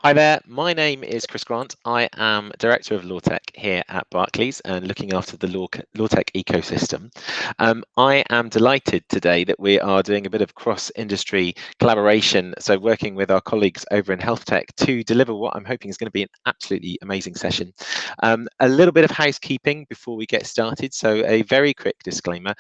Hi there, my name is Chris Grant. I am Director of LawTech here at Barclays and looking after the LawTech ecosystem. I am delighted today that we are doing a bit of cross-industry collaboration, so working with our colleagues over in HealthTech to deliver what I'm hoping is going to be an absolutely amazing session. A little bit of housekeeping before we get started, so a very quick disclaimer.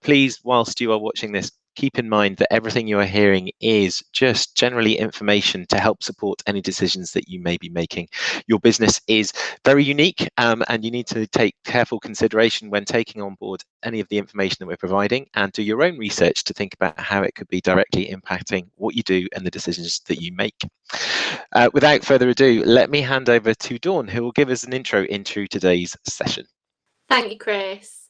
Please, whilst you are watching this, keep in mind that everything you are hearing is just generally information to help support any decisions that you may be making. Your business is very unique, and you need to take careful consideration when taking on board any of the information that we're providing, and do your own research to think about how it could be directly impacting what you do and the decisions that you make. Without further ado, let me hand over to Dawn, who will give us an intro into today's session. Thank you, Chris.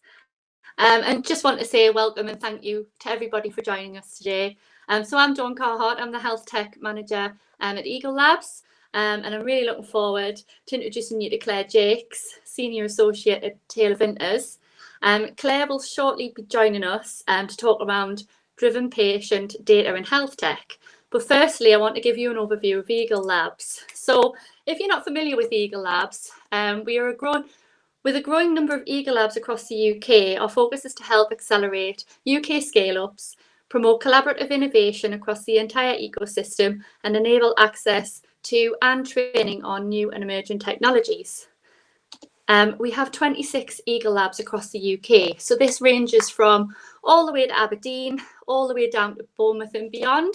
And just want to say welcome and thank you to everybody for joining us today. So I'm Dawn Carhart, I'm the Health Tech Manager at Eagle Labs, and I'm really looking forward to introducing you to Claire Jacques, Senior Associate at Taylor Vinters. Claire will shortly be joining us to talk around driven patient data in health tech. But firstly, I want to give you an overview of Eagle Labs. So if you're not familiar with Eagle Labs, with a growing number of Eagle Labs across the UK, our focus is to help accelerate UK scale-ups, promote collaborative innovation across the entire ecosystem, and enable access to and training on new and emerging technologies. We have 26 Eagle Labs across the UK, so this ranges from all the way to Aberdeen, all the way down to Bournemouth and beyond.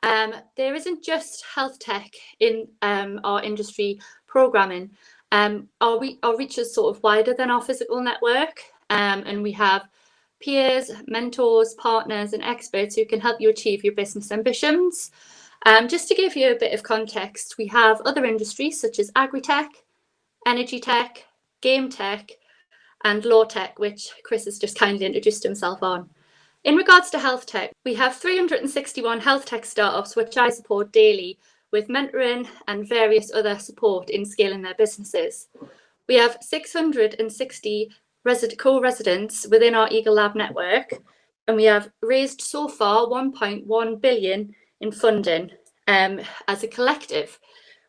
There isn't just health tech in our industry programming. Our reach is sort of wider than our physical network, and we have peers, mentors, partners, and experts who can help you achieve your business ambitions. Just to give you a bit of context, we have other industries such as agri-tech, energy tech, game tech, and law tech, which Chris has just kindly introduced himself on. In regards to health tech, we have 361 health tech startups which I support daily with mentoring and various other support in scaling their businesses. We have 660 co-residents within our Eagle Lab network, and we have raised so far 1.1 billion in funding as a collective.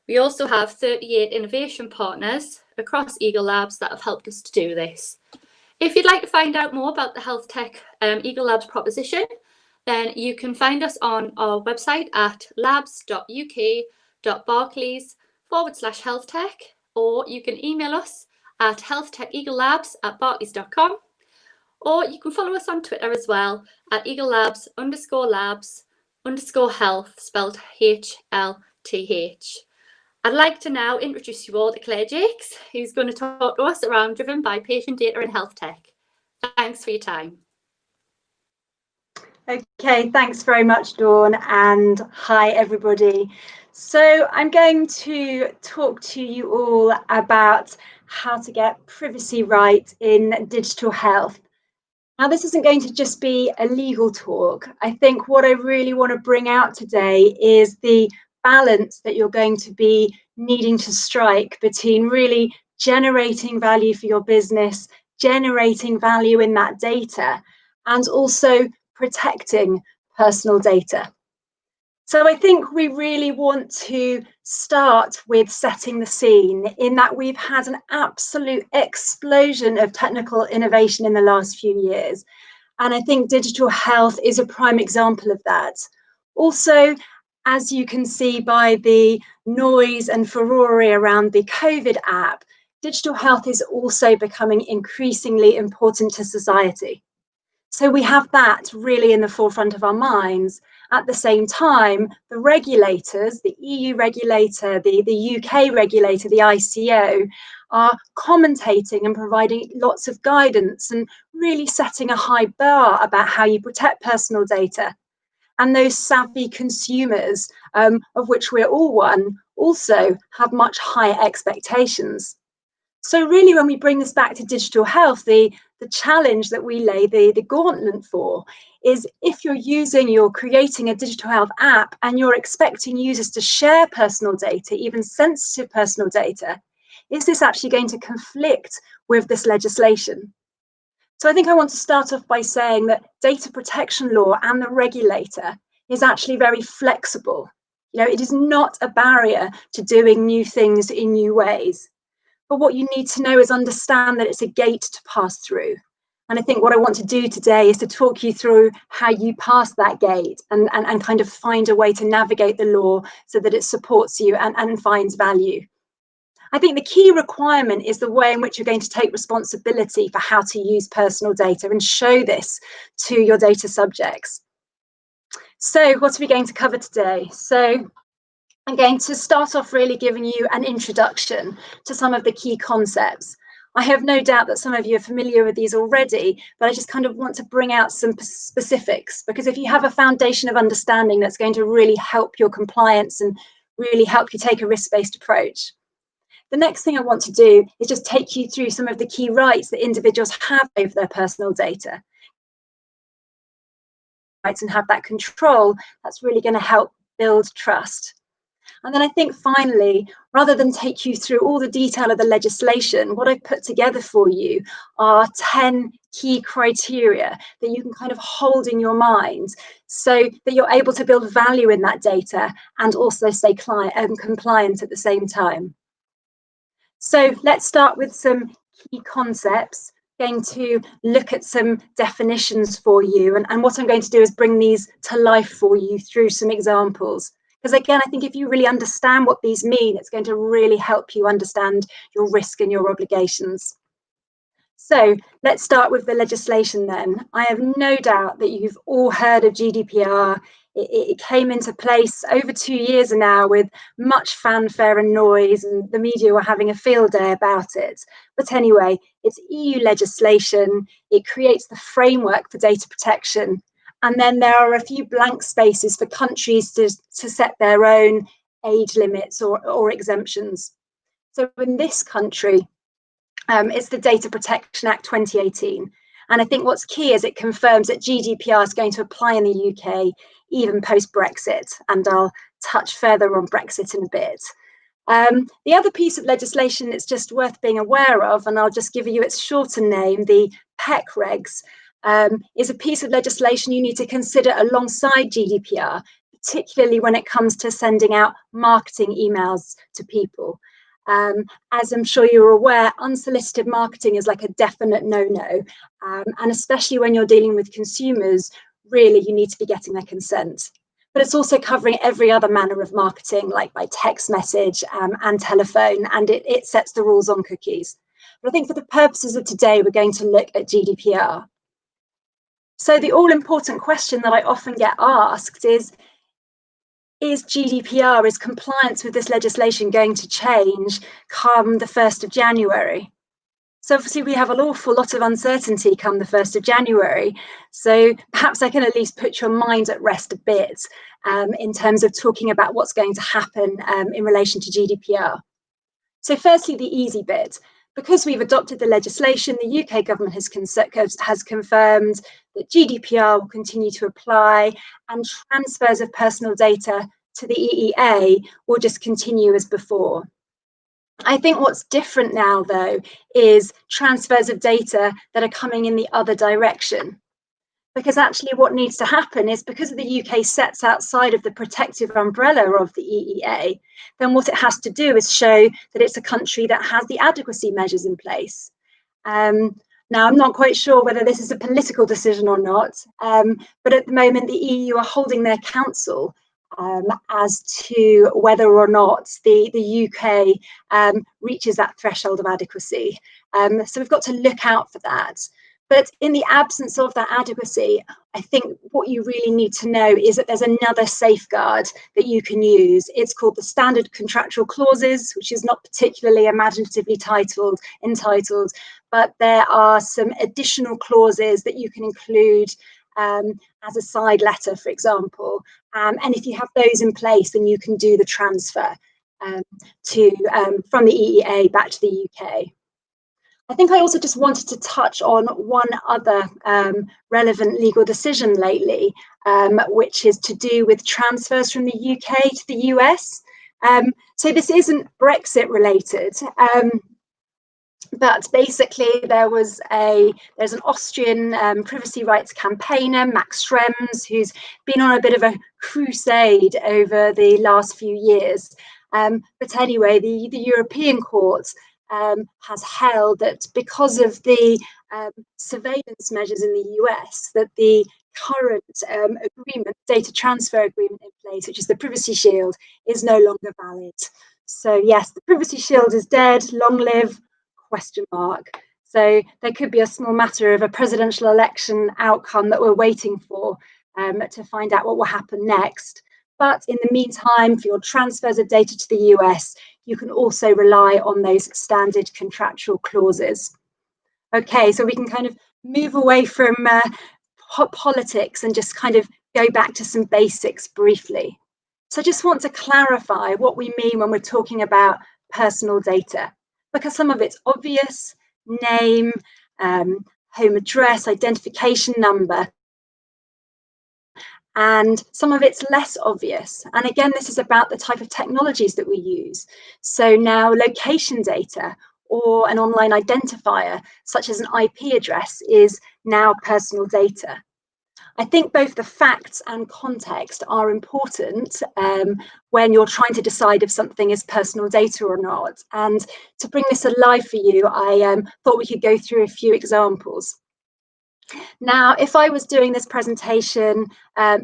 We also have 38 innovation partners across Eagle Labs that have helped us to do this. If you'd like to find out more about the health tech Eagle Labs proposition, then you can find us on our website at labs.uk.barclays/healthtech, or you can email us at healthtecheaglelabs@barclays.com, or you can follow us on Twitter as well at eaglelabs_labs_health, spelled HLTH. I'd like to now introduce you all to Claire Jacques, who's going to talk to us around driven by patient data in health tech. Thanks for your time. Okay, thanks very much, Dawn, and hi everybody. So I'm going to talk to you all about how to get privacy right in digital health. Now, this isn't going to just be a legal talk. I think what I really want to bring out today is the balance that you're going to be needing to strike between really generating value for your business, generating value in that data, and also protecting personal data. So I think we really want to start with setting the scene in that we've had an absolute explosion of technical innovation in the last few years. And I think digital health is a prime example of that. Also, as you can see by the noise and furore around the COVID app, digital health is also becoming increasingly important to society. So we have that really in the forefront of our minds. At the same time, the regulators, the EU regulator, the UK regulator, the ICO, are commentating and providing lots of guidance and really setting a high bar about how you protect personal data. And those savvy consumers, of which we're all one, also have much higher expectations. So really, when we bring this back to digital health, the challenge that we lay the gauntlet for is if you're creating a digital health app and you're expecting users to share personal data, even sensitive personal data, is this actually going to conflict with this legislation? So I think I want to start off by saying that data protection law and the regulator is actually very flexible. You know, it is not a barrier to doing new things in new ways. But what you need to know is understand that it's a gate to pass through. And I think what I want to do today is to talk you through how you pass that gate and kind of find a way to navigate the law so that it supports you and finds value. I think the key requirement is the way in which you're going to take responsibility for how to use personal data and show this to your data subjects. So what are we going to cover today? So I'm going to start off really giving you an introduction to some of the key concepts. I have no doubt that some of you are familiar with these already, but I just kind of want to bring out some specifics, because if you have a foundation of understanding, that's going to really help your compliance and really help you take a risk-based approach. The next thing I want to do is just take you through some of the key rights that individuals have over their personal data. Rights and have that control, that's really going to help build trust. And then I think finally, rather than take you through all the detail of the legislation, what I've put together for you are 10 key criteria that you can kind of hold in your mind so that you're able to build value in that data and also stay compliant at the same time. So let's start with some key concepts. I'm going to look at some definitions for you, and what I'm going to do is bring these to life for you through some examples. Because again, I think if you really understand what these mean, it's going to really help you understand your risk and your obligations. So let's start with the legislation then. I have no doubt that you've all heard of GDPR. It came into place over 2 years now with much fanfare and noise, and the media were having a field day about it. But anyway, it's EU legislation. It creates the framework for data protection. And then there are a few blank spaces for countries to set their own age limits or exemptions. So in this country, it's the Data Protection Act 2018. And I think what's key is it confirms that GDPR is going to apply in the UK, even post-Brexit. And I'll touch further on Brexit in a bit. The other piece of legislation that's just worth being aware of, and I'll just give you its shorter name, the PEC regs, is a piece of legislation you need to consider alongside GDPR, particularly when it comes to sending out marketing emails to people. As I'm sure you're aware, unsolicited marketing is like a definite no-no, and especially when you're dealing with consumers, really you need to be getting their consent. But it's also covering every other manner of marketing, like by text message and telephone, and it sets the rules on cookies. But I think for the purposes of today, we're going to look at GDPR. So the all-important question that I often get asked is GDPR, is compliance with this legislation going to change come the 1st of January? So obviously we have an awful lot of uncertainty come the 1st of January. So perhaps I can at least put your mind at rest a bit in terms of talking about what's going to happen in relation to GDPR. So firstly, the easy bit. Because we've adopted the legislation, the UK government has confirmed that GDPR will continue to apply, and transfers of personal data to the EEA will just continue as before. I think what's different now, though, is transfers of data that are coming in the other direction. Because actually what needs to happen is, because the UK sets outside of the protective umbrella of the EEA, then what it has to do is show that it's a country that has the adequacy measures in place. Now, I'm not quite sure whether this is a political decision or not, but at the moment the EU are holding their counsel as to whether or not the UK reaches that threshold of adequacy. So we've got to look out for that. But in the absence of that adequacy, I think what you really need to know is that there's another safeguard that you can use. It's called the standard contractual clauses, which is not particularly imaginatively entitled, but there are some additional clauses that you can include as a side letter, for example. And if you have those in place, then you can do the transfer from the EEA back to the UK. I think I also just wanted to touch on one other relevant legal decision lately, which is to do with transfers from the UK to the US. So this isn't Brexit related, But basically, there's an Austrian privacy rights campaigner, Max Schrems, who's been on a bit of a crusade over the last few years. But anyway, the European Court has held that because of the surveillance measures in the US, that the current agreement, data transfer agreement in place, which is the Privacy Shield, is no longer valid. So yes, the Privacy Shield is dead. Long live ? So there could be a small matter of a presidential election outcome that we're waiting for to find out what will happen next. But in the meantime, for your transfers of data to the US, you can also rely on those standard contractual clauses. Okay, so we can kind of move away from politics and just kind of go back to some basics briefly. So I just want to clarify what we mean when we're talking about personal data, because some of it's obvious: name, home address, identification number, and some of it's less obvious. And again, this is about the type of technologies that we use. So now location data or an online identifier, such as an IP address, is now personal data. I think both the facts and context are important when you're trying to decide if something is personal data or not. And to bring this alive for you, I thought we could go through a few examples. Now, if I was doing this presentation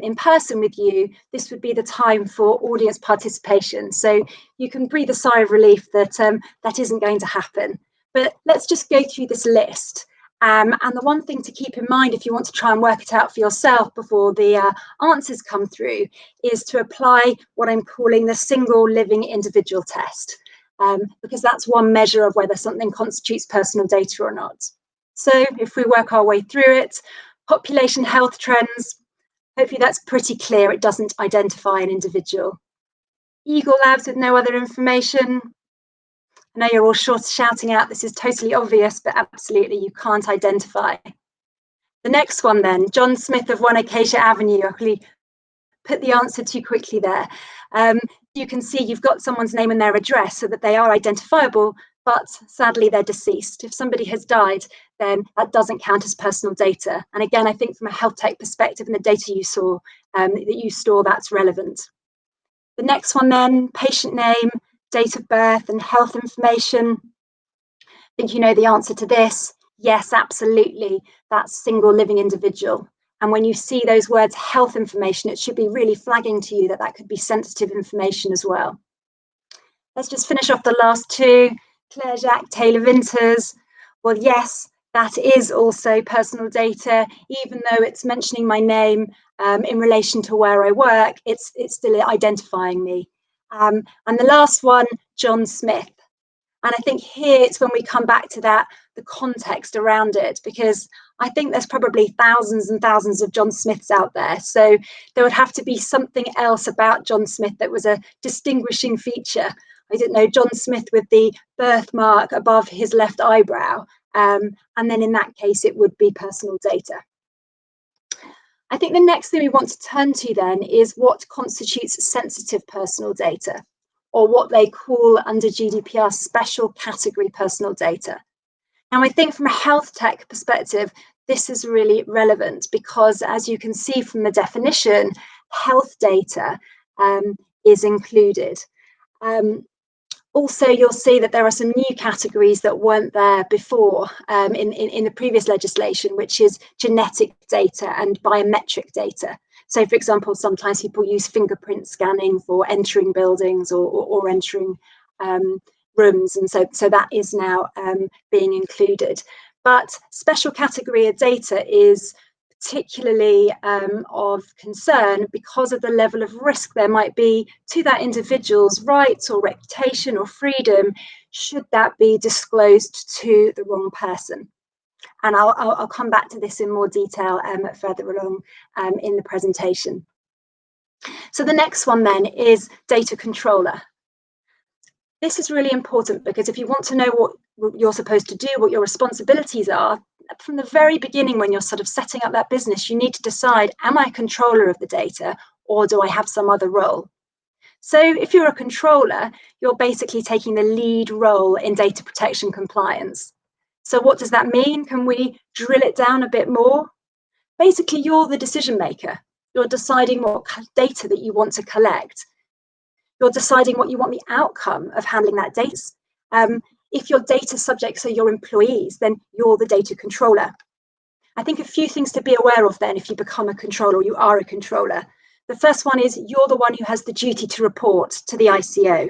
in person with you, this would be the time for audience participation. So you can breathe a sigh of relief that that isn't going to happen. But let's just go through this list. And the one thing to keep in mind, if you want to try and work it out for yourself before the answers come through, is to apply what I'm calling the single living individual test, because that's one measure of whether something constitutes personal data or not. So if we work our way through it, population health trends, hopefully that's pretty clear. It doesn't identify an individual. Eagle Labs with no other information. I know you're all shouting out, this is totally obvious, but absolutely you can't identify. The next one then, John Smith of 1 Acacia Avenue. I really put the answer too quickly there. You can see you've got someone's name and their address so that they are identifiable, but sadly they're deceased. If somebody has died, then that doesn't count as personal data. And again, I think from a health tech perspective and the data you saw, that you store, that's relevant. The next one then, patient name, date of birth and health information. I think you know the answer to this. Yes, absolutely, that's single living individual. And when you see those words health information, it should be really flagging to you that that could be sensitive information as well. Let's just finish off the last two. Claire, Jacques, Taylor Vinters. Well, yes, that is also personal data, even though it's mentioning my name in relation to where I work, it's still identifying me. And the last one, John Smith. And I think here it's when we come back to that, the context around it, because I think there's probably thousands and thousands of John Smiths out there. So there would have to be something else about John Smith that was a distinguishing feature. I didn't know, John Smith with the birthmark above his left eyebrow. And then in that case, it would be personal data. I think the next thing we want to turn to then is what constitutes sensitive personal data, or what they call under GDPR special category personal data. Now, I think from a health tech perspective, this is really relevant because, as you can see from the definition, health data is included. Also, you'll see that there are some new categories that weren't there before in the previous legislation, which is genetic data and biometric data. So, for example, sometimes people use fingerprint scanning for entering buildings or entering rooms, and so that is now being included. But special category of data is particularly of concern because of the level of risk there might be to that individual's rights or reputation or freedom should that be disclosed to the wrong person. And I'll come back to this in more detail further along in the presentation. So the next one then is data controller. This is really important because if you want to know what you're supposed to do, what your responsibilities are, from the very beginning when you're sort of setting up that business, you need to decide, am I a controller of the data or do I have some other role? So if you're a controller, you're basically taking the lead role in data protection compliance. So what does that mean? Can we drill it down a bit more? Basically, you're the decision maker. You're deciding what data that you want to collect. You're deciding what you want the outcome of handling that data. If your data subjects are your employees, then you're the data controller. I think a few things to be aware of then if you become a controller, or you are a controller. The first one is you're the one who has the duty to report to the ICO.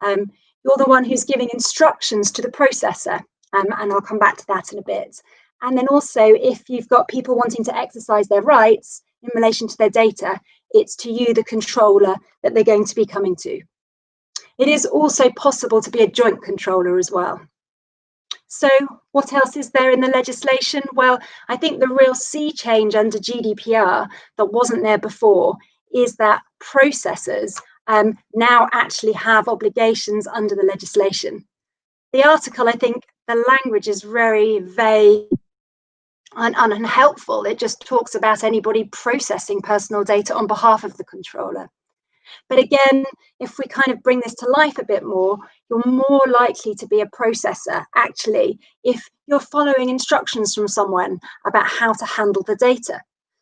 You're the one who's giving instructions to the processor, and I'll come back to that in a bit. And then also, if you've got people wanting to exercise their rights in relation to their data, it's to you, the controller, that they're going to be coming to. It is also possible to be a joint controller as well. So what else is there in the legislation? Well, I think the real sea change under GDPR that wasn't there before is that processors now actually have obligations under the legislation. The article, I think the language is very vague and unhelpful. It just talks about anybody processing personal data on behalf of the controller. But again, if we kind of bring this to life a bit more, you're more likely to be a processor, actually, if you're following instructions from someone about how to handle the data.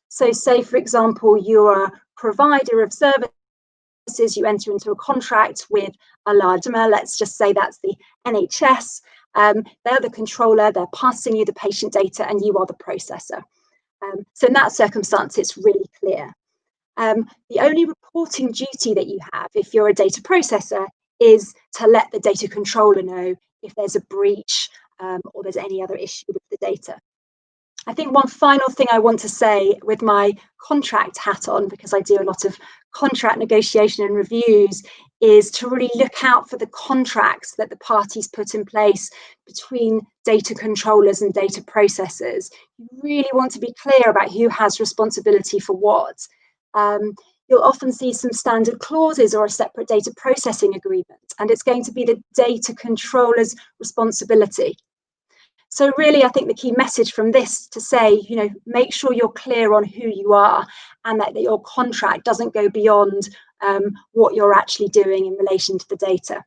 So say, for example, you're a provider of services, you enter into a contract with a large customer, let's just say that's the NHS, they're the controller, they're passing you the patient data and you are the processor. So in that circumstance, it's really clear. The only reporting duty that you have if you're a data processor is to let the data controller know if there's a breach or there's any other issue with the data. I think one final thing I want to say with my contract hat on, because I do a lot of contract negotiation and reviews, is to really look out for the contracts that the parties put in place between data controllers and data processors. You really want to be clear about who has responsibility for what. You'll often see some standard clauses or a separate data processing agreement, and it's going to be the data controller's responsibility. So really, I think the key message from this to say, make sure you're clear on who you are and that your contract doesn't go beyond what you're actually doing in relation to the data.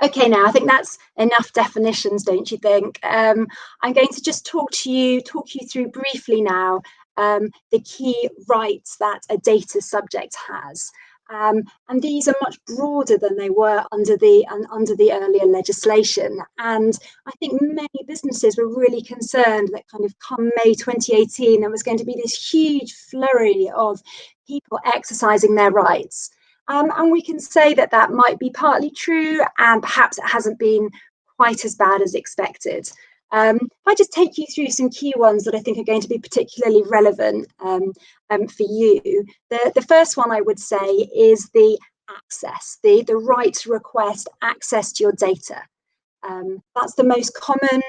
Okay, now I think that's enough definitions, don't you think? I'm going to just talk you through briefly now the key rights that a data subject has. And these are much broader than they were under the earlier legislation. And I think many businesses were really concerned that kind of come May 2018, there was going to be this huge flurry of people exercising their rights. And we can say that that might be partly true, and perhaps it hasn't been quite as bad as expected. If I just take you through some key ones that I think are going to be particularly relevant for you. The first one I would say is the access, the right to request access to your data. That's the most common.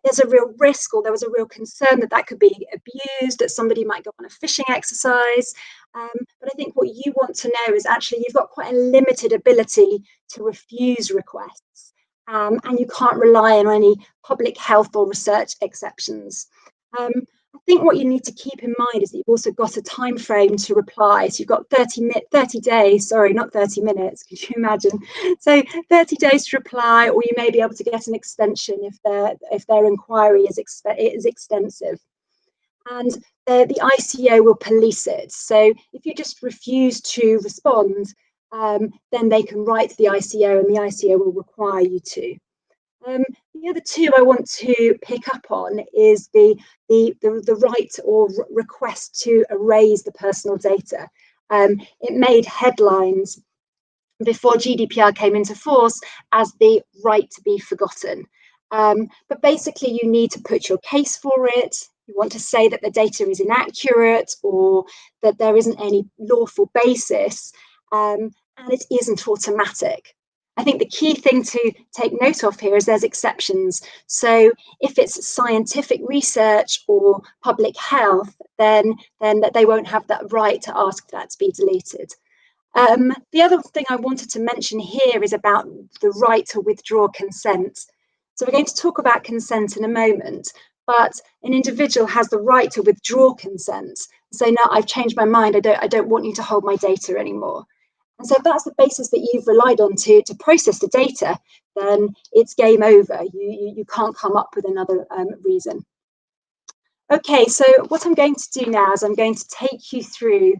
There's a real risk, or there was a real concern that could be abused, that somebody might go on a phishing exercise. But I think what you want to know is actually you've got quite a limited ability to refuse requests. And you can't rely on any public health or research exceptions. I think what you need to keep in mind is that you've also got a time frame to reply. So you've got 30 days, sorry, not 30 minutes, could you imagine? So 30 days to reply, or you may be able to get an extension if their inquiry is extensive. And the ICO will police it. So if you just refuse to respond, then they can write to the ICO and the ICO will require you to. The other two I want to pick up on is the right or request to erase the personal data. It made headlines before GDPR came into force as the right to be forgotten. But basically you need to put your case for it. You want to say that the data is inaccurate or that there isn't any lawful basis. And it isn't automatic. I think the key thing to take note of here is there's exceptions. So if it's scientific research or public health, then they won't have that right to ask that to be deleted. The other thing I wanted to mention here is about the right to withdraw consent. So we're going to talk about consent in a moment, but an individual has the right to withdraw consent. So now I've changed my mind, I don't want you to hold my data anymore. And so if that's the basis that you've relied on to process the data, then it's game over. You can't come up with another reason. Okay, so what I'm going to do now is I'm going to take you through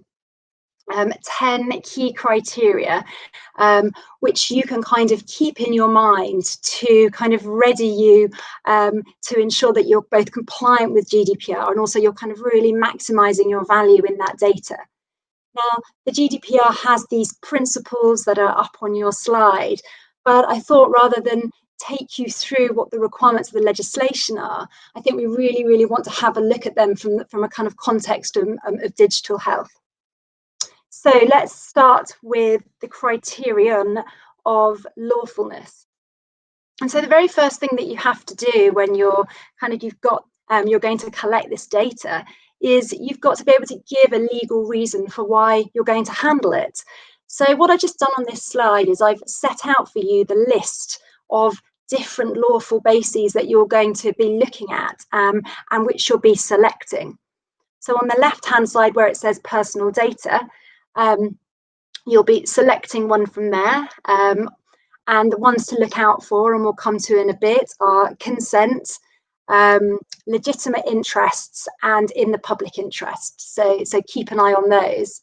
10 key criteria which you can kind of keep in your mind to kind of ready you to ensure that you're both compliant with GDPR and also you're kind of really maximizing your value in that data. Now, the GDPR has these principles that are up on your slide, but I thought rather than take you through what the requirements of the legislation are, I think we really want to have a look at them from a kind of context of digital health. So let's start with the criterion of lawfulness. And so the very first thing that you have to do when you're going to collect this data is you've got to be able to give a legal reason for why you're going to handle it. So what I've just done on this slide is I've set out for you the list of different lawful bases that you're going to be looking at and which you'll be selecting. So on the left-hand side where it says personal data, you'll be selecting one from there. And the ones to look out for, and we'll come to in a bit, are consent, legitimate interests, and in the public interest. So keep an eye on those.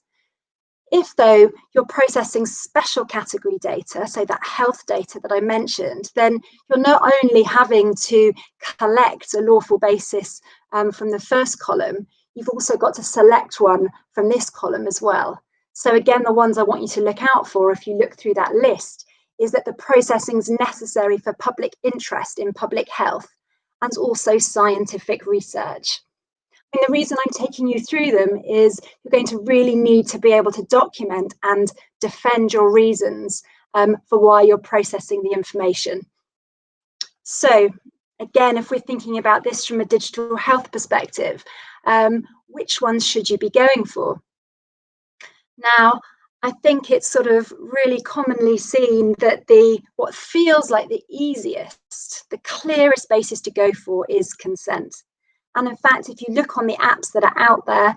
If, though, you're processing special category data, so that health data that I mentioned, then you're not only having to collect a lawful basis from the first column, you've also got to select one from this column as well. So again, the ones I want you to look out for, if you look through that list, is that the processing is necessary for public interest in public health and also scientific research. And the reason I'm taking you through them is you're going to really need to be able to document and defend your reasons for why you're processing the information. So again, if we're thinking about this from a digital health perspective, which ones should you be going for? Now, I think it's sort of really commonly seen that what feels like the easiest, the clearest basis to go for is consent. And in fact, if you look on the apps that are out there,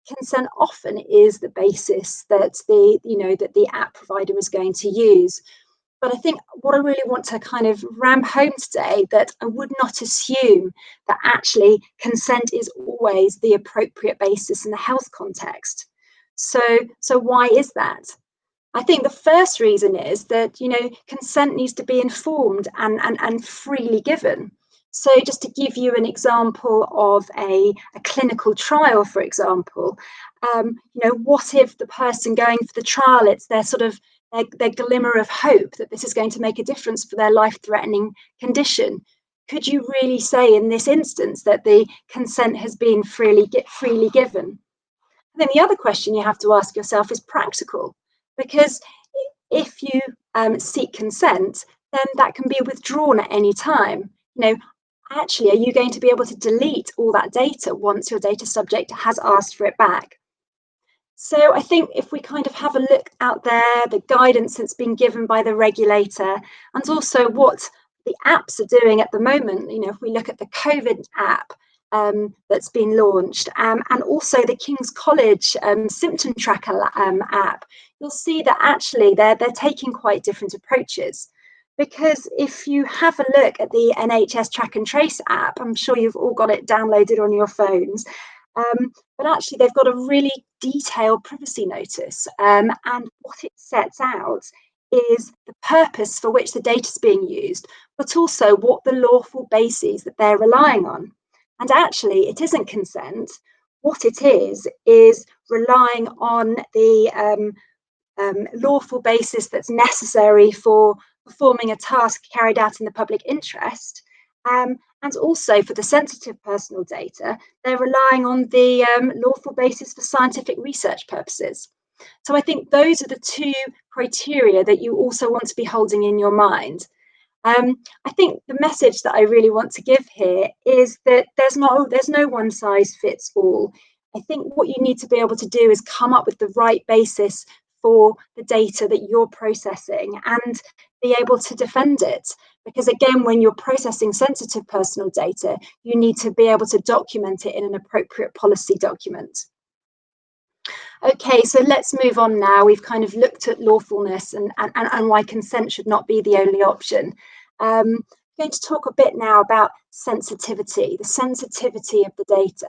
consent often is the basis that the app provider is going to use. But I think what I really want to kind of ram home today, that I would not assume that actually consent is always the appropriate basis in the health context. So why is that? I think the first reason is that, consent needs to be informed and freely given. So just to give you an example of a clinical trial, for example, what if the person going for the trial, it's their glimmer of hope that this is going to make a difference for their life-threatening condition? Could you really say in this instance that the consent has been freely given? And then the other question you have to ask yourself is practical, because if you seek consent, then that can be withdrawn at any time. Actually, are you going to be able to delete all that data once your data subject has asked for it back? So I think if we kind of have a look out there, the guidance that's been given by the regulator, and also what the apps are doing at the moment, if we look at the COVID app that's been launched, and also the King's College symptom tracker app, you'll see that actually they're taking quite different approaches. Because if you have a look at the NHS Track and Trace app, I'm sure you've all got it downloaded on your phones, but actually they've got a really detailed privacy notice, and what it sets out is the purpose for which the data is being used, but also what the lawful bases that they're relying on. And actually, it isn't consent. What it is relying on the lawful basis that's necessary for performing a task carried out in the public interest. And also for the sensitive personal data, they're relying on the lawful basis for scientific research purposes. So I think those are the two criteria that you also want to be holding in your mind. I think the message that I really want to give here is that there's no one size fits all. I think what you need to be able to do is come up with the right basis for the data that you're processing and be able to defend it. Because again, when you're processing sensitive personal data, you need to be able to document it in an appropriate policy document. Okay, so let's move on now. We've kind of looked at lawfulness and why consent should not be the only option. I'm going to talk a bit now about sensitivity, the sensitivity of the data.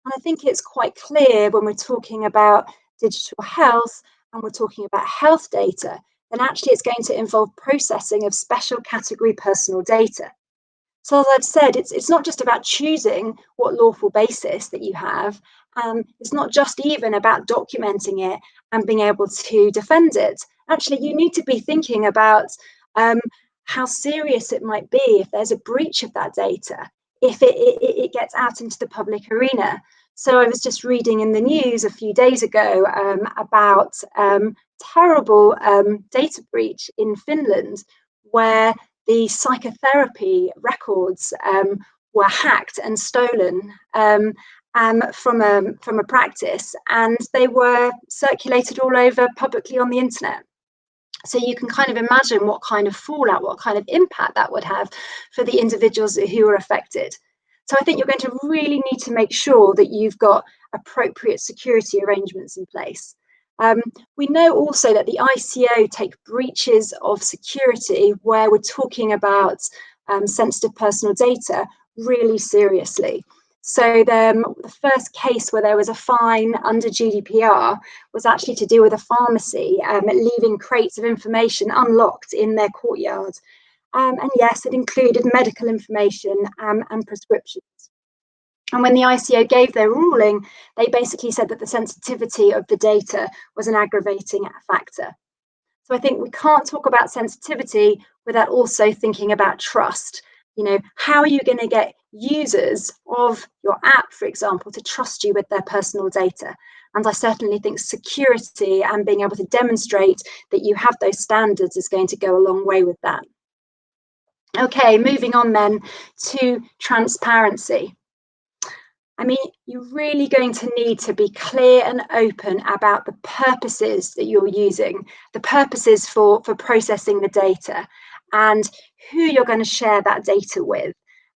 And I think it's quite clear when we're talking about digital health and we're talking about health data, then actually it's going to involve processing of special category personal data. So as I've said, it's not just about choosing what lawful basis that you have. It's not just even about documenting it and being able to defend it. Actually, you need to be thinking about how serious it might be if there's a breach of that data, if it gets out into the public arena. So I was just reading in the news a few days ago about terrible data breach in Finland, where the psychotherapy records were hacked and stolen from a practice, and they were circulated all over publicly on the internet. So you can kind of imagine what kind of fallout, what kind of impact that would have for the individuals who are affected. So I think you're going to really need to make sure that you've got appropriate security arrangements in place. We know also that the ICO take breaches of security where we're talking about sensitive personal data really seriously. So the first case where there was a fine under GDPR was actually to do with a pharmacy leaving crates of information unlocked in their courtyard. And yes, it included medical information and prescriptions. And when the ICO gave their ruling, they basically said that the sensitivity of the data was an aggravating factor. So I think we can't talk about sensitivity without also thinking about trust. You know, how are you going to get users of your app, for example, to trust you with their personal data? And I certainly think security and being able to demonstrate that you have those standards is going to go a long way with that. Okay, moving on then to transparency. I mean, you're really going to need to be clear and open about the purposes that you're using, the purposes for processing the data, and who you're going to share that data with.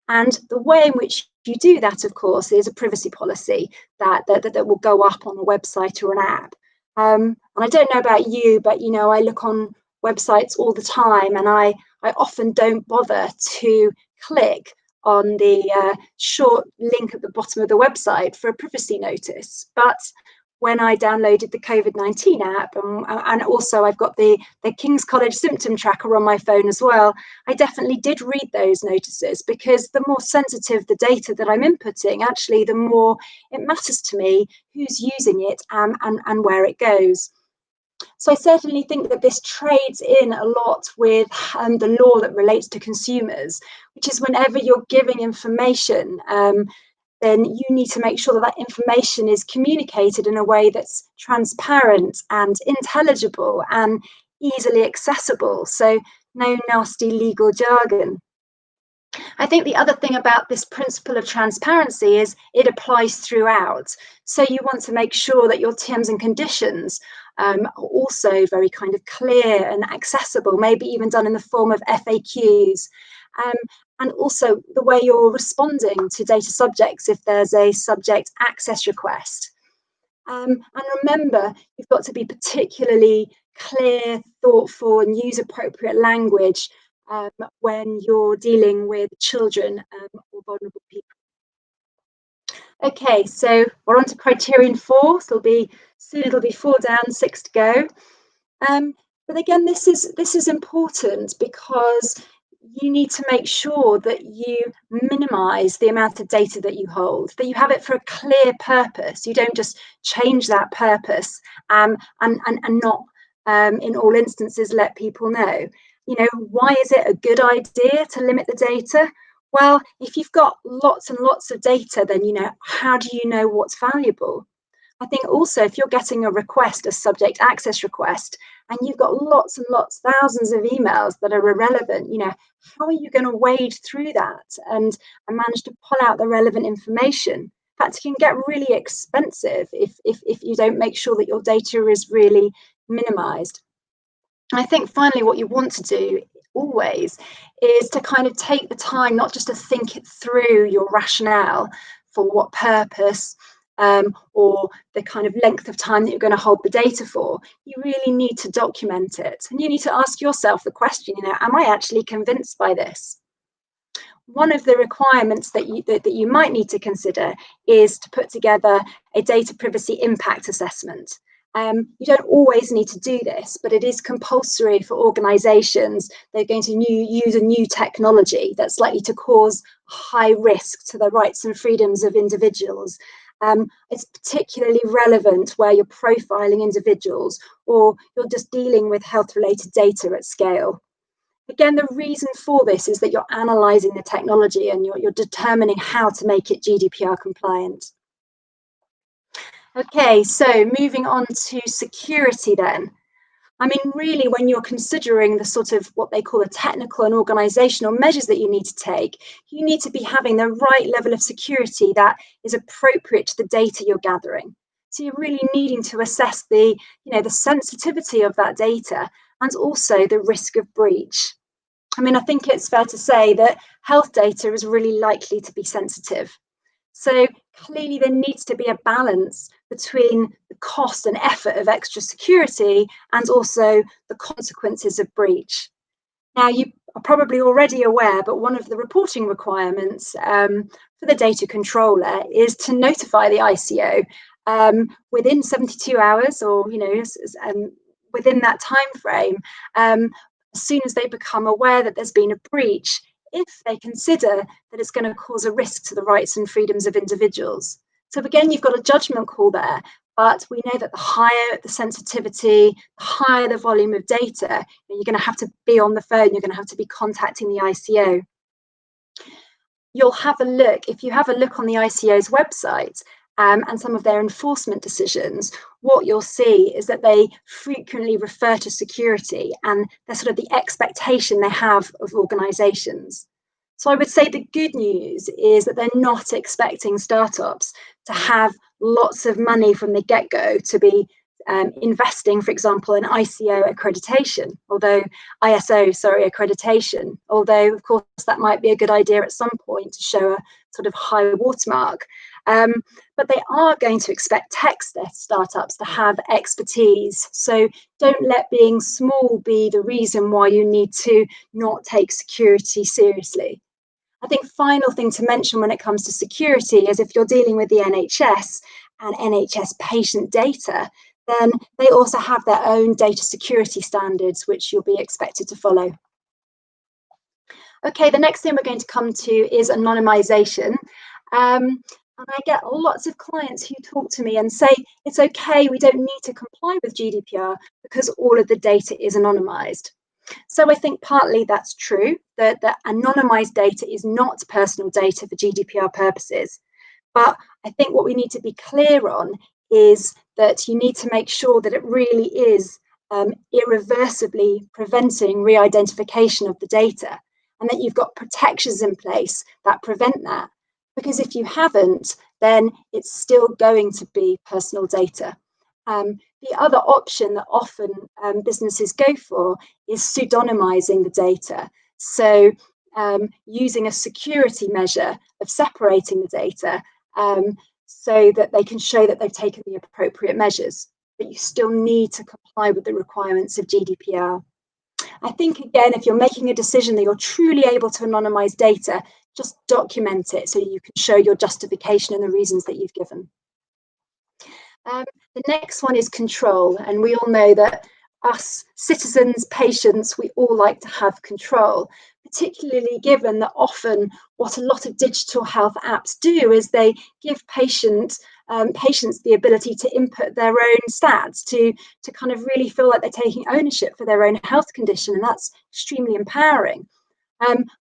And the way in which you do that, of course, is a privacy policy that will go up on a website or an app. And I don't know about you, but, you know, I look on websites all the time, and I often don't bother to click on the short link at the bottom of the website for a privacy notice. But when I downloaded the COVID-19 app, and also I've got the King's College symptom tracker on my phone as well, I definitely did read those notices, because the more sensitive the data that I'm inputting, actually, the more it matters to me who's using it and where it goes. So I certainly think that this trades in a lot with the law that relates to consumers, which is whenever you're giving information, then you need to make sure that that information is communicated in a way that's transparent and intelligible and easily accessible. So no nasty legal jargon. I think the other thing about this principle of transparency is it applies throughout. So you want to make sure that your terms and conditions are also very kind of clear and accessible, maybe even done in the form of FAQs. And also the way you're responding to data subjects if there's a subject access request. And remember, you've got to be particularly clear, thoughtful, and use appropriate language when you're dealing with children or vulnerable people. Okay, so we're on to criterion 4. So soon it'll be 4 down, 6 to go. But again, this is important, because you need to make sure that you minimize the amount of data that you hold, that you have it for a clear purpose. You don't just change that purpose and not in all instances let people know. You know, why is it a good idea to limit the data? Well, if you've got lots and lots of data, then, you know, how do you know what's valuable? I think also if you're getting a request, a subject access request, and you've got lots and lots, thousands of emails that are irrelevant, you know, how are you going to wade through that and manage to pull out the relevant information? In fact, it can get really expensive if you don't make sure that your data is really minimized. I think finally what you want to do always is to kind of take the time not just to think it through your rationale for what purpose or the kind of length of time that you're going to hold the data for, you really need to document it. And you need to ask yourself the question, am I actually convinced by this? One of the requirements that you might need to consider is to put together a data privacy impact assessment. You don't always need to do this, but it is compulsory for organisations that are going to use a new technology that's likely to cause high risk to the rights and freedoms of individuals. It's particularly relevant where you're profiling individuals or you're just dealing with health-related data at scale. Again, the reason for this is that you're analysing the technology and you're determining how to make it GDPR compliant. Okay, so moving on to security then. I mean, really, when you're considering the sort of what they call the technical and organisational measures that you need to take, you need to be having the right level of security that is appropriate to the data you're gathering. So you're really needing to assess the sensitivity of that data and also the risk of breach. I mean, I think it's fair to say that health data is really likely to be sensitive. So clearly there needs to be a balance between the cost and effort of extra security and also the consequences of breach. Now, you are probably already aware, but one of the reporting requirements for the data controller is to notify the ICO within 72 hours or, within that time frame, as soon as they become aware that there's been a breach, if they consider that it's going to cause a risk to the rights and freedoms of individuals. So again, you've got a judgment call there, but we know that the higher the sensitivity, the higher the volume of data, you're going to have to be on the phone, you're going to have to be contacting the ICO. You'll have a look, if you have a look on the ICO's website, and some of their enforcement decisions, what you'll see is that they frequently refer to security and they're sort of the expectation they have of organisations. So I would say the good news is that they're not expecting startups to have lots of money from the get-go to be investing, for example, in ISO accreditation, although of course that might be a good idea at some point to show a sort of high watermark. But they are going to expect tech startups to have expertise. So don't let being small be the reason why you need to not take security seriously. I think final thing to mention when it comes to security is if you're dealing with the NHS and NHS patient data, then they also have their own data security standards, which you'll be expected to follow. Okay, the next thing we're going to come to is anonymisation. And I get lots of clients who talk to me and say, it's okay, we don't need to comply with GDPR because all of the data is anonymised. So I think partly that's true, that anonymised data is not personal data for GDPR purposes. But I think what we need to be clear on is that you need to make sure that it really is irreversibly preventing re-identification of the data, and that you've got protections in place that prevent that. Because if you haven't, then it's still going to be personal data. The other option that often businesses go for is pseudonymizing the data. So using a security measure of separating the data so that they can show that they've taken the appropriate measures, but you still need to comply with the requirements of GDPR. I think, again, if you're making a decision that you're truly able to anonymize data, just document it so you can show your justification and the reasons that you've given. The next one is control, and we all know that us citizens, patients, we all like to have control, particularly given that often what a lot of digital health apps do is they give patients the ability to input their own stats, to kind of really feel like they're taking ownership for their own health condition, and that's extremely empowering.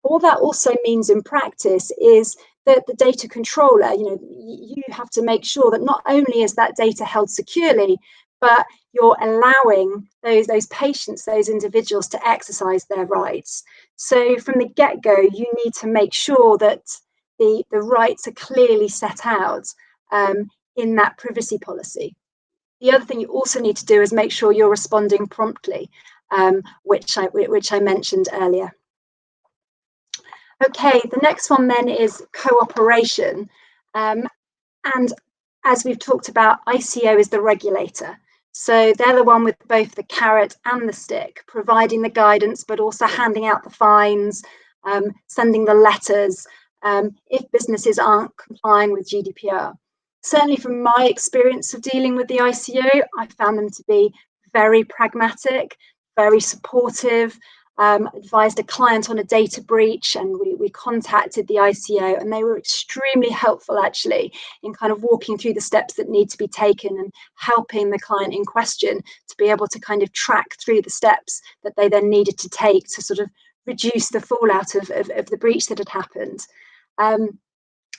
What that also means in practice is that the data controller, you have to make sure that not only is that data held securely, but you're allowing those patients, those individuals to exercise their rights. So from the get-go, you need to make sure that the rights are clearly set out in that privacy policy. The other thing you also need to do is make sure you're responding promptly, which I mentioned earlier. Okay, the next one then is cooperation. And as we've talked about, ICO is the regulator. So they're the one with both the carrot and the stick, providing the guidance, but also handing out the fines, sending the letters if businesses aren't complying with GDPR. Certainly from my experience of dealing with the ICO, I found them to be very pragmatic, very supportive, advised a client on a data breach, and we contacted the ICO, and they were extremely helpful actually in kind of walking through the steps that need to be taken and helping the client in question to be able to kind of track through the steps that they then needed to take to sort of reduce the fallout of the breach that had happened.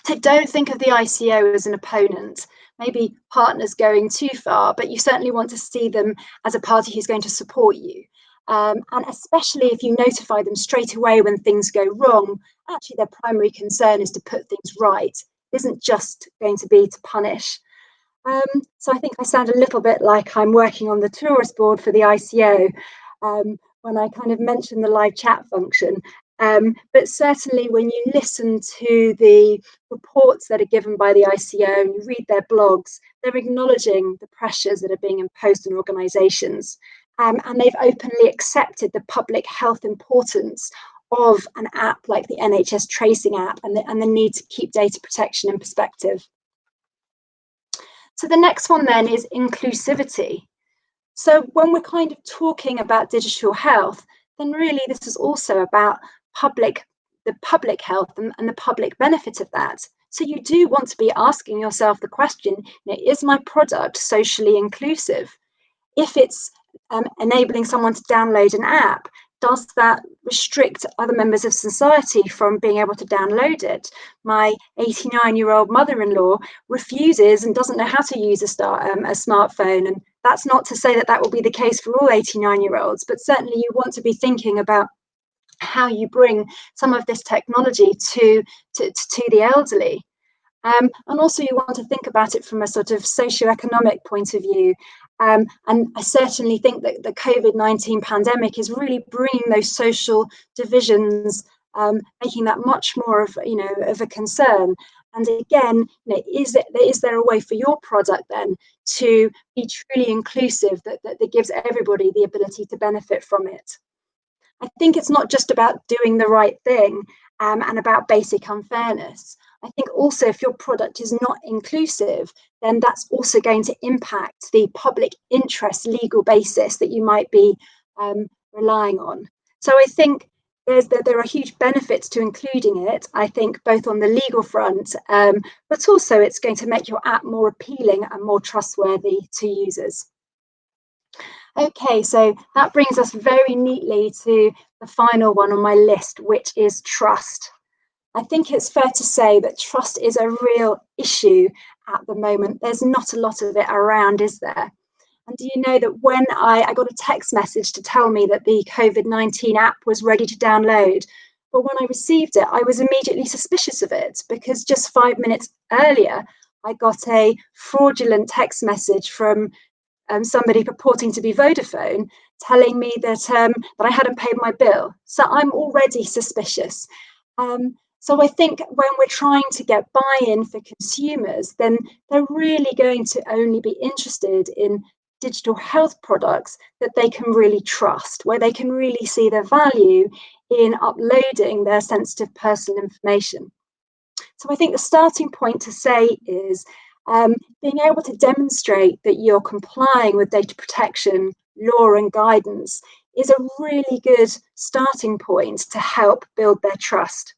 So don't think of the ICO as an opponent, maybe partners going too far, but you certainly want to see them as a party who's going to support you. And especially if you notify them straight away when things go wrong, actually their primary concern is to put things right. It isn't just going to be to punish. So I think I sound a little bit like I'm working on the tourist board for the ICO when I kind of mention the live chat function. But certainly when you listen to the reports that are given by the ICO and you read their blogs, they're acknowledging the pressures that are being imposed on organisations. And they've openly accepted the public health importance of an app like the NHS tracing app and the need to keep data protection in perspective. So the next one then is inclusivity. So when we're kind of talking about digital health, then really this is also about the public health and the public benefit of that. So you do want to be asking yourself the question, is my product socially inclusive? If it's enabling someone to download an app, does that restrict other members of society from being able to download it? My 89-year-old mother-in-law refuses and doesn't know how to use a smartphone. And that's not to say that that will be the case for all 89-year-olds, but certainly you want to be thinking about how you bring some of this technology to the elderly. And also you want to think about it from a sort of socioeconomic point of view. And I certainly think that the COVID-19 pandemic is really bringing those social divisions, making that much more of a concern. And again, is there a way for your product then to be truly inclusive that gives everybody the ability to benefit from it? I think it's not just about doing the right thing and about basic unfairness. I think also if your product is not inclusive, then that's also going to impact the public interest legal basis that you might be relying on. So I think there are huge benefits to including it, I think, both on the legal front, but also it's going to make your app more appealing and more trustworthy to users. Okay, so that brings us very neatly to the final one on my list, which is trust. I think it's fair to say that trust is a real issue at the moment. There's not a lot of it around, is there? And do you know that when I got a text message to tell me that the COVID-19 app was ready to download, but when I received it, I was immediately suspicious of it because just 5 minutes earlier, I got a fraudulent text message from somebody purporting to be Vodafone telling me that I hadn't paid my bill. So I'm already suspicious. So I think when we're trying to get buy-in for consumers, then they're really going to only be interested in digital health products that they can really trust, where they can really see the value in uploading their sensitive personal information. So I think the starting point to say is being able to demonstrate that you're complying with data protection law and guidance is a really good starting point to help build their trust.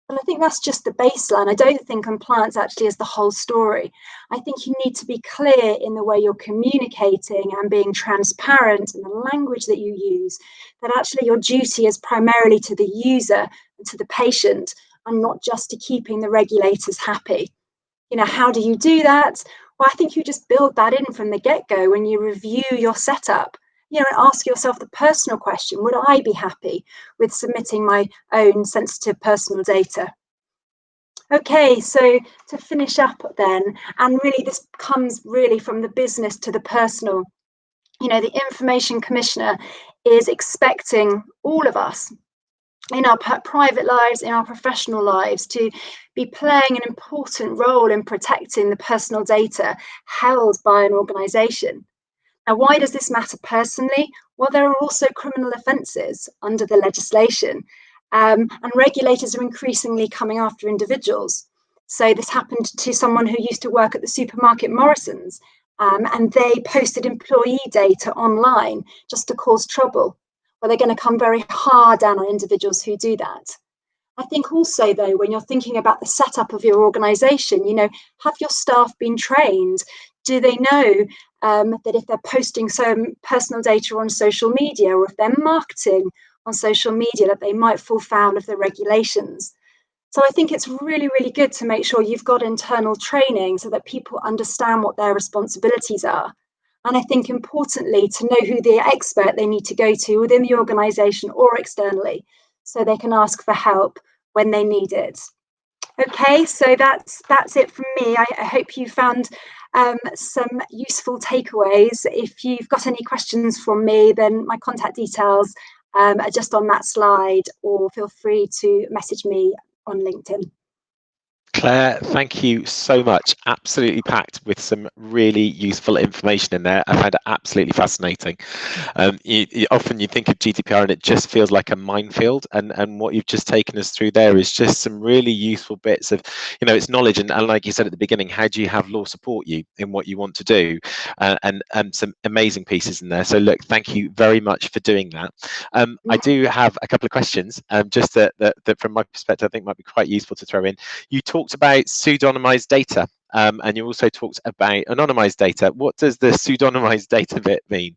But I think that's just the baseline. I don't think compliance actually is the whole story. I think you need to be clear in the way you're communicating and being transparent in the language that you use, that actually your duty is primarily to the user and to the patient and not just to keeping the regulators happy. How do you do that? Well, I think you just build that in from the get-go when you review your setup. And ask yourself the personal question, would I be happy with submitting my own sensitive personal data? Okay, so to finish up then, and really this comes really from the business to the personal, the Information Commissioner is expecting all of us in our private lives, in our professional lives, to be playing an important role in protecting the personal data held by an organisation. Now, why does this matter personally? Well, there are also criminal offences under the legislation, and regulators are increasingly coming after individuals. So this happened to someone who used to work at the supermarket Morrison's, and they posted employee data online just to cause trouble. Well, they're going to come very hard down on individuals who do that. I think also, though, when you're thinking about the setup of your organisation, have your staff been trained? Do they know that if they're posting some personal data on social media, or if they're marketing on social media, that they might fall foul of the regulations? So I think it's really, really good to make sure you've got internal training so that people understand what their responsibilities are. And I think importantly, to know who the expert they need to go to within the organisation or externally, so they can ask for help when they need it. Okay, so that's it from me. I hope you found some useful takeaways. If you've got any questions from me, then my contact details are just on that slide, or feel free to message me on LinkedIn. Claire, thank you so much. Absolutely packed with some really useful information in there. I found it absolutely fascinating. Often you think of GDPR and it just feels like a minefield, and what you've just taken us through there is just some really useful bits of, it's knowledge, and like you said at the beginning, how do you have law support you in what you want to do, and some amazing pieces in there. So look, thank you very much for doing that. I do have a couple of questions, just that from my perspective I think might be quite useful to throw in. You talked about pseudonymized data, and you also talked about anonymized data. What does the pseudonymized data bit mean?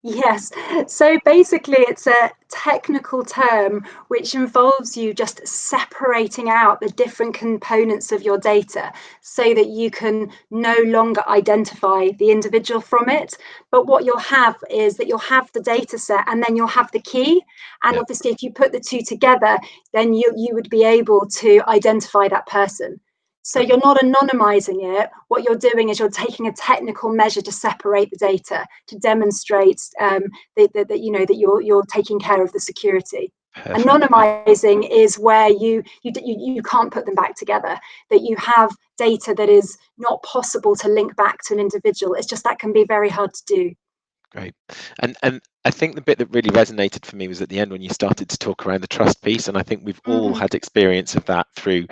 Yes, so basically it's a technical term which involves you just separating out the different components of your data so that you can no longer identify the individual from it. But what you'll have is that you'll have the data set and then you'll have the key. And obviously if you put the two together, then you would be able to identify that person. So you're not anonymizing it. What you're doing is you're taking a technical measure to separate the data, to demonstrate that you're taking care of the security. Perfect. Anonymizing is where you can't put them back together, that you have data that is not possible to link back to an individual. It's just that can be very hard to do. Great. And I think the bit that really resonated for me was at the end when you started to talk around the trust piece, and I think we've all had experience of that through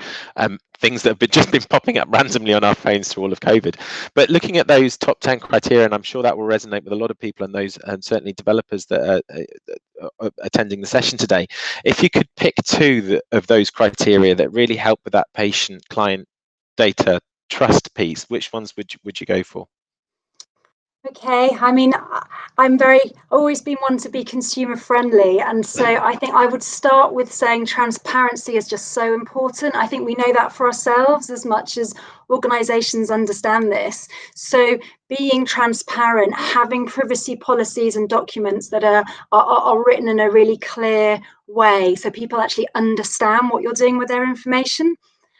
things that have just been popping up randomly on our phones through all of COVID. But looking at those top 10 criteria, and I'm sure that will resonate with a lot of people and those, and certainly developers that are attending the session today, if you could pick two of those criteria that really help with that patient client data trust piece, which ones would you go for? Okay, I mean, always been one to be consumer friendly. And so I think I would start with saying transparency is just so important. I think we know that for ourselves as much as organizations understand this. So being transparent, having privacy policies and documents that are written in a really clear way so people actually understand what you're doing with their information.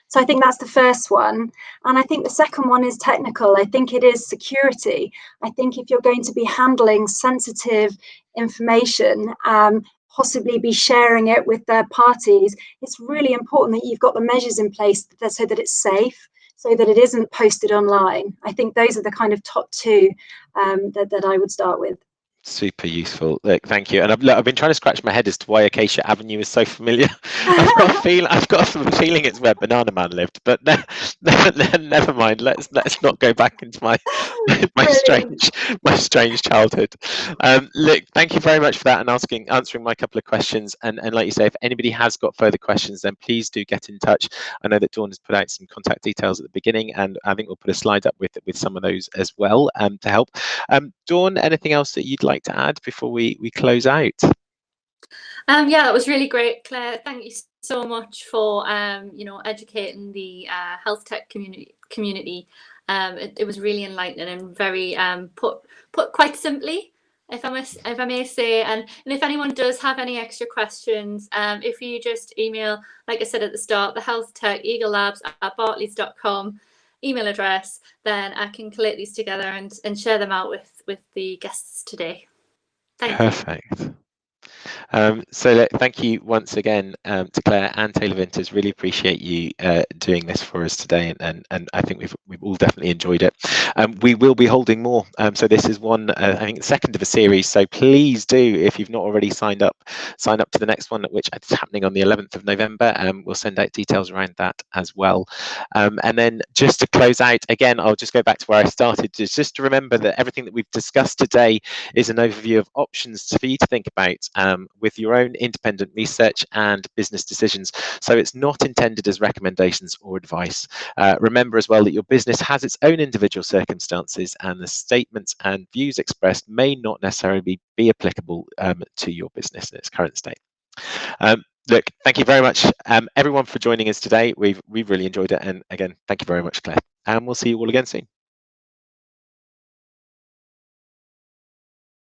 So I think that's the first one. And I think the second one is technical. I think it is security. I think if you're going to be handling sensitive information, possibly be sharing it with third parties, it's really important that you've got the measures in place so that it's safe, so that it isn't posted online. I think those are the kind of top two that I would start with. Super useful. Look, thank you. And I've been trying to scratch my head as to why Acacia Avenue is so familiar. I've got a feeling it's where Banana Man lived, but never mind. Let's not go back into my strange childhood. Look, thank you very much for that and answering my couple of questions. And like you say, if anybody has got further questions, then please do get in touch. I know that Dawn has put out some contact details at the beginning, and I think we'll put a slide up with some of those as well to help. Dawn, anything else that you'd like to add before we close out? Yeah, that was really great, Claire. Thank you so much for educating the health tech community. It was really enlightening and very put quite simply, if I may say. And if anyone does have any extra questions, if you just email, like I said at the start, the HealthTech eaglelabs@barclays.com email address, then I can collate these together and share them out with the guests today. Thank you. Perfect. So look, thank you once again to Claire and Taylor Vinters. Really appreciate you doing this for us today, and I think we've all definitely enjoyed it. We will be holding more. So this is one, I think, the second of a series. So please do, if you've not already signed up, sign up to the next one, which is happening on the 11th of November. We'll send out details around that as well. And then just to close out, again, I'll just go back to where I started, just to remember that everything that we've discussed today is an overview of options for you to think about with your own independent research and business decisions. So it's not intended as recommendations or advice. Remember as well that your business has its own individual circumstances, and the statements and views expressed may not necessarily be applicable to your business in its current state. Look, thank you very much, everyone, for joining us today. We've really enjoyed it, and again, thank you very much, Claire. And we'll see you all again soon.